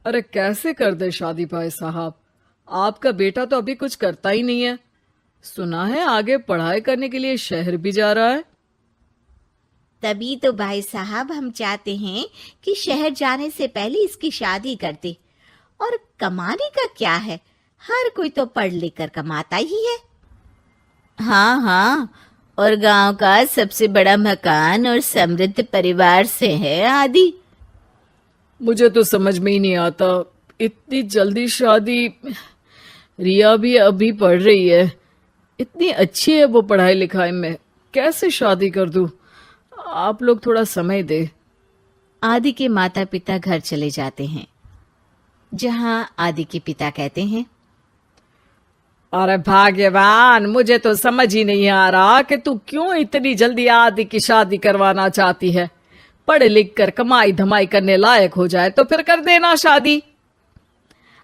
अरे कैसे कर दे शादी भाई साहब। आपका बेटा तो अभी कुछ करता ही नहीं है। सुना है आगे पढ़ाई करने के लिए शहर भी जा रहा है। तभी तो भाई साहब हम चाहते हैं कि शहर जाने से पहले इसकी शादी कर दे। और कमाने का क्या है, हर कोई तो पढ़ लिख कर कमाता ही है। हाँ हाँ, और गांव का सबसे बड़ा मकान और समृद्ध परिवार से है आदि। मुझे तो समझ में ही नहीं आता, इतनी जल्दी शादी। रिया भी अभी पढ़ रही है, इतनी अच्छी है वो पढ़ाई लिखाई में, कैसे शादी कर दूं। आप लोग थोड़ा समय दे। आदि के माता पिता घर चले जाते हैं, जहां आदि के पिता कहते हैं, अरे भाग्यवान, मुझे तो समझ ही नहीं आ रहा कि तू क्यों इतनी जल्दी आदि की शादी करवाना चाहती है। पढ़ लिख कर कमाई धमाई करने लायक हो जाए तो फिर कर देना शादी।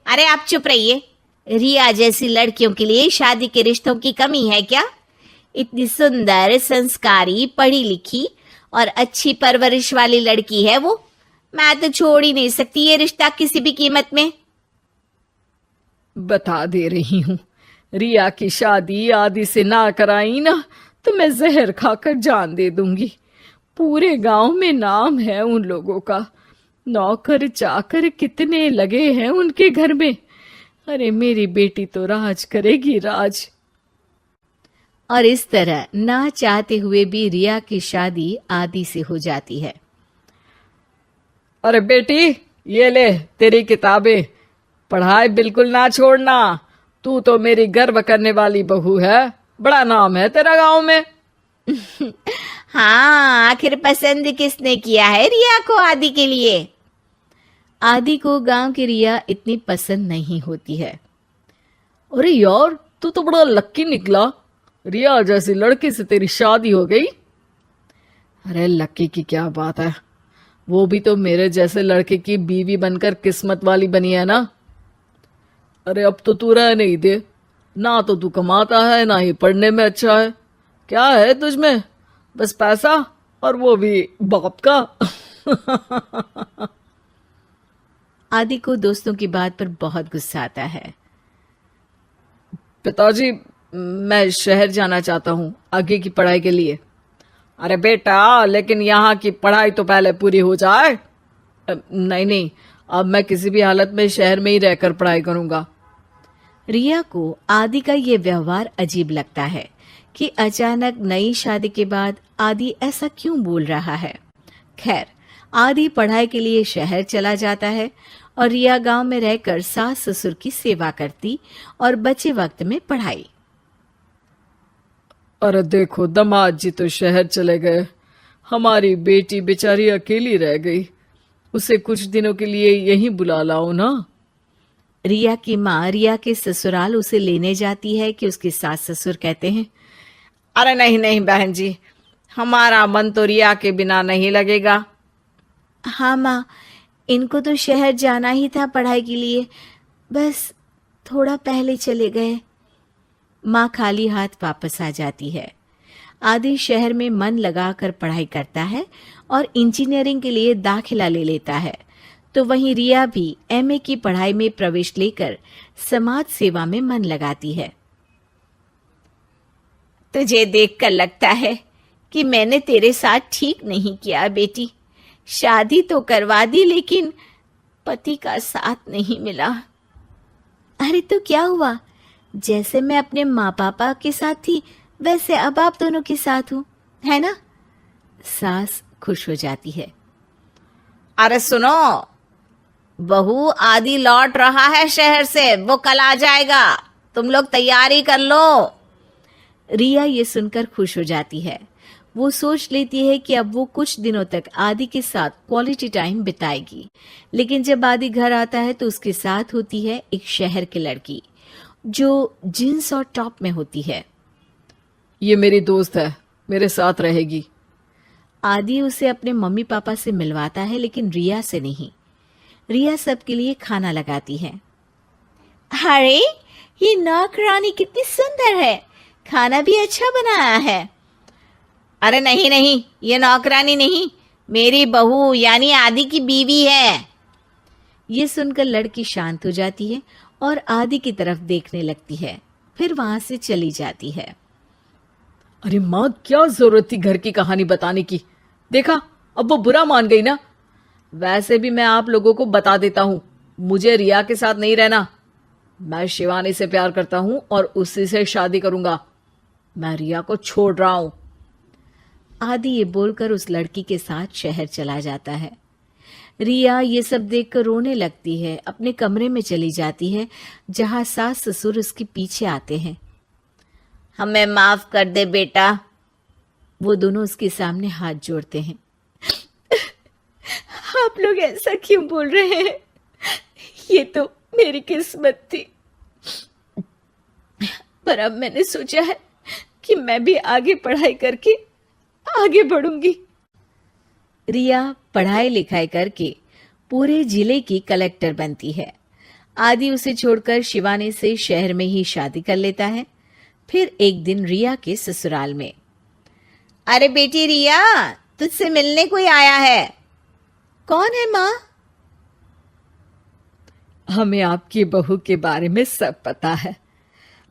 अरे आप चुप रहिए। रिया जैसी लड़कियों के लिए शादी के रिश्तों की कमी है क्या? इतनी सुंदर, संस्कारी, पढ़ी लिखी और अच्छी परवरिश वाली लड़की है वो। मैं तो छोड़ ही नहीं सकती ये रिश्ता किसी भी कीमत में। बता दे रही हूँ, रिया की शादी आदि से ना कराई ना तो मैं जहर खाकर जान दे दूंगी। पूरे गांव में नाम है उन लोगों का, नौकर चाकर कितने लगे हैं उनके घर में। अरे मेरी बेटी तो राज करेगी, राज। और इस तरह ना चाहते हुए भी रिया की शादी आदि से हो जाती है। अरे बेटी, ये ले तेरी किताबें, पढ़ाई बिल्कुल ना छोड़ना। तू तो मेरी गर्व करने वाली बहू है, बड़ा नाम है तेरा गांव में। हाँ, आखिर पसंद किसने किया है रिया को आदि के लिए? आदि को गांव की रिया इतनी पसंद नहीं होती है। अरे यार, तू तो बड़ा लक्की निकला, रिया जैसी लड़की से तेरी शादी हो गई। अरे लक्की की क्या बात है, वो भी तो मेरे जैसे लड़के की बीवी बनकर किस्मत वाली बनी है ना। अरे अब तो तू रह नहीं दे, ना तो तू कमाता है ना ही पढ़ने में अच्छा है। क्या है तुझमें? बस पैसा, और वो भी बाप का। आदि को दोस्तों की बात पर बहुत गुस्सा आता है। पिताजी, मैं शहर जाना चाहता हूँ आगे की पढ़ाई के लिए। अरे बेटा, लेकिन यहाँ की पढ़ाई तो पहले पूरी हो जाए। नहीं नहीं, अब मैं किसी भी हालत में शहर में ही रहकर पढ़ाई करूंगा। रिया को आदि का ये व्यवहार अजीब लगता है कि अचानक नई शादी के बाद आदि ऐसा क्यों बोल रहा है। खैर, आदि पढ़ाई के लिए शहर चला जाता है और रिया गांव में रहकर सास ससुर की सेवा करती और बचे वक्त में पढ़ाई। अरे देखो, दामाद जी तो शहर चले गए, हमारी बेटी बेचारी अकेली रह गई। उसे कुछ दिनों के लिए यहीं बुला लाओ ना। रिया की माँ रिया के ससुराल उसे लेने जाती है कि उसके सास ससुर कहते हैं, अरे नहीं नहीं बहन जी, हमारा मन तो रिया के बिना नहीं लगेगा। हाँ माँ, इनको तो शहर जाना ही था पढ़ाई के लिए, बस थोड़ा पहले चले गए। माँ खाली हाथ वापस आ जाती है। आदि शहर में मन लगाकर पढ़ाई करता है और इंजीनियरिंग के लिए दाखिला ले लेता है। तो वहीं रिया भी एमए की पढ़ाई में प्रवेश लेकर समाज सेवा में मन लगाती है। तुझे देखकर लगता है कि मैंने तेरे साथ ठीक नहीं किया बेटी। शादी तो करवा दी लेकिन पति का साथ नहीं मिला। अरे तो क्या हुआ, जैसे मैं अपने माँ पापा के साथ थी वैसे अब आप दोनों के साथ हूँ, है ना? सास खुश हो जाती है। अरे सुनो, बहू आदि लौट रहा है शहर से, वो कल आ जाएगा, तुम लोग तैयारी कर लो। रिया ये सुनकर खुश हो जाती है। वो सोच लेती है कि अब वो कुछ दिनों तक आदि के साथ क्वालिटी टाइम बिताएगी। लेकिन जब आदि घर आता है तो उसके साथ होती है एक शहर की लड़की जो जींस और टॉप में होती है। ये मेरी दोस्त है, मेरे साथ रहेगी। आदि उसे अपने मम्मी पापा से मिलवाता है लेकिन रिया से नहीं। रिया सबके लिए खाना लगाती है। अरे ये नौकरानी कितनी सुंदर है, खाना भी अच्छा बनाया है। अरे नहीं नहीं, ये नौकरानी नहीं, मेरी बहू यानी आदि की बीवी है। ये सुनकर लड़की शांत हो जाती है और आदि की तरफ देखने लगती है, फिर वहां से चली जाती है। अरे माँ, क्या जरूरत थी घर की कहानी बताने की? देखा, अब वो बुरा मान गई ना। वैसे भी मैं आप लोगों को बता देता हूं, मुझे रिया के साथ नहीं रहना। मैं शिवानी से प्यार करता हूं और उसी से शादी करूंगा। मैं रिया को छोड़ रहा हूं। आदि ये बोलकर उस लड़की के साथ शहर चला जाता है। रिया ये सब देखकर रोने लगती है, अपने कमरे में चली जाती है जहां सास ससुर उसके पीछे आते हैं। हमें माफ कर दे बेटा। वो दोनों उसके सामने हाथ जोड़ते हैं। आप लोग ऐसा क्यों बोल रहे हैं? ये तो मेरी किस्मत थी, पर अब मैंने सोचा है कि मैं भी आगे पढ़ाई करके आगे बढ़ूंगी। रिया पढ़ाई लिखाई करके पूरे जिले की कलेक्टर बनती है। आदि उसे छोड़कर शिवानी से शहर में ही शादी कर लेता है। फिर एक दिन रिया के ससुराल में, अरे बेटी रिया, तुझसे मिलने कोई आया है। कौन है माँ? हमें आपकी बहू के बारे में सब पता है।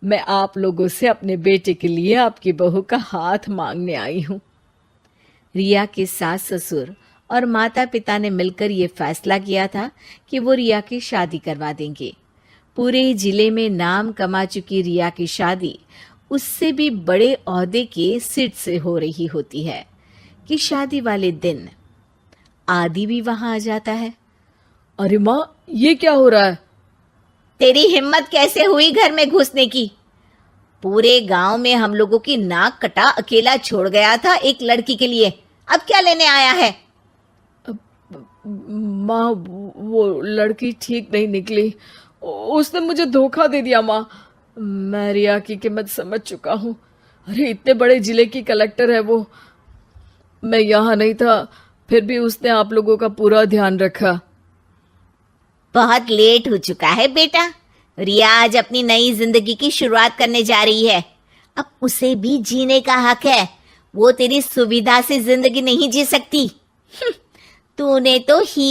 मैं आप लोगों से अपने बेटे के लिए आपकी बहू का हाथ मांगने आई हूं। रिया के सास ससुर और माता पिता ने मिलकर ये फैसला किया था कि वो रिया की शादी करवा देंगे। पूरे जिले में नाम कमा चुकी रिया की शादी उससे भी बड़े ओहदे के सिट से हो रही होती है कि शादी वाले दिन आदि भी वहां आ जाता है। अरे माँ, ये क्या हो रहा है? तेरी हिम्मत कैसे हुई घर में घुसने की? पूरे गांव में हम लोगों की नाक कटा अकेला छोड़ गया था एक लड़की के लिए, अब क्या लेने आया है? माँ, वो लड़की ठीक नहीं निकली। उसने मुझे धोखा दे दिया माँ। मैं रिया की कीमत समझ चुका हूँ। अरे इतने बड़े जिले की कलेक्टर है वो। मैं यहाँ नहीं था, फिर भी उसने आप लोगों का पूरा ध्यान रखा। बहुत लेट हो चुका है बेटा। रिया आज अपनी नई जिंदगी की शुरुआत करने जा रही है। अब उसे भी जीने का हक है। वो तेरी सुविधा से जिंदगी नहीं जी सकती। तूने तो ही